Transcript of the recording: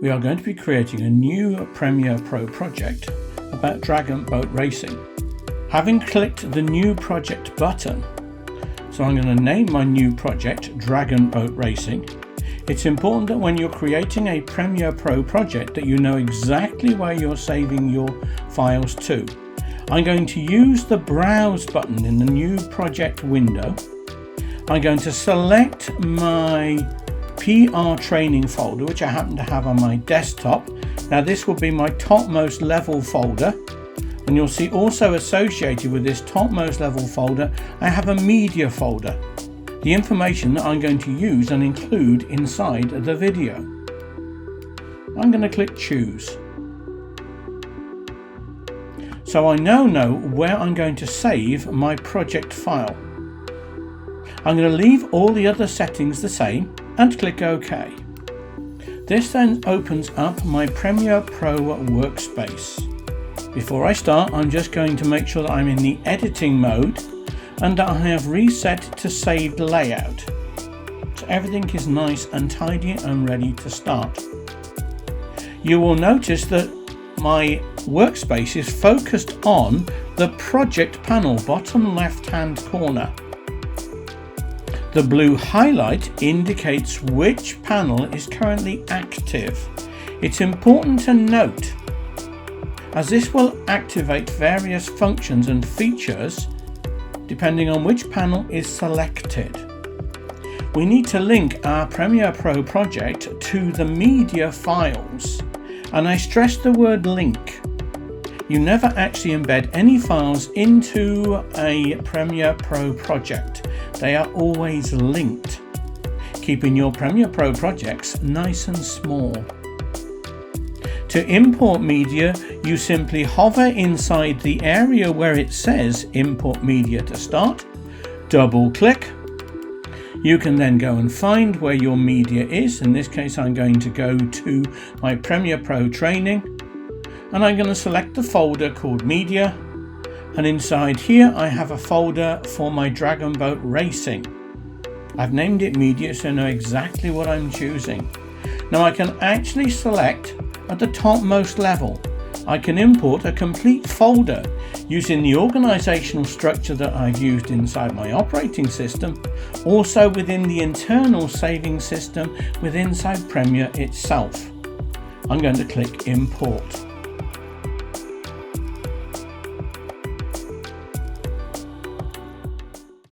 we are going to be creating a new Premiere Pro project about dragon boat racing. Having clicked the new project button, so I'm going to name my new project Dragon Boat Racing. It's important that when you're creating a Premiere Pro project that you know exactly where you're saving your files to. I'm going to use the Browse button in the new project window. I'm going to select my PR training folder, which I happen to have on my desktop. Now this will be my topmost level folder, and you'll see also associated with this topmost level folder I have a media folder, the information that I'm going to use and include inside the video. I'm going to click choose. So I now know where I'm going to save my project file. I'm going to leave all the other settings the same and click OK. This then opens up my Premiere Pro workspace. Before I start, I'm just going to make sure that I'm in the editing mode and that I have reset to saved layout. So everything is nice and tidy and ready to start. You will notice that my workspace is focused on the project panel, bottom left hand corner. The blue highlight indicates which panel is currently active. It's important to note, as this will activate various functions and features depending on which panel is selected. We need to link our Premiere Pro project to the media files, and I stress the word link. You never actually embed any files into a Premiere Pro project. They are always linked, keeping your Premiere Pro projects nice and small. To import media, you simply hover inside the area where it says Import Media to start, double click. You can then go and find where your media is. In this case, I'm going to go to my Premiere Pro training, and I'm going to select the folder called Media, and inside here I have a folder for my Dragon Boat Racing. I've named it Media so I know exactly what I'm choosing. Now I can actually select at the topmost level. I can import a complete folder using the organizational structure that I've used inside my operating system, also within the internal saving system within inside Premiere itself. I'm going to click Import.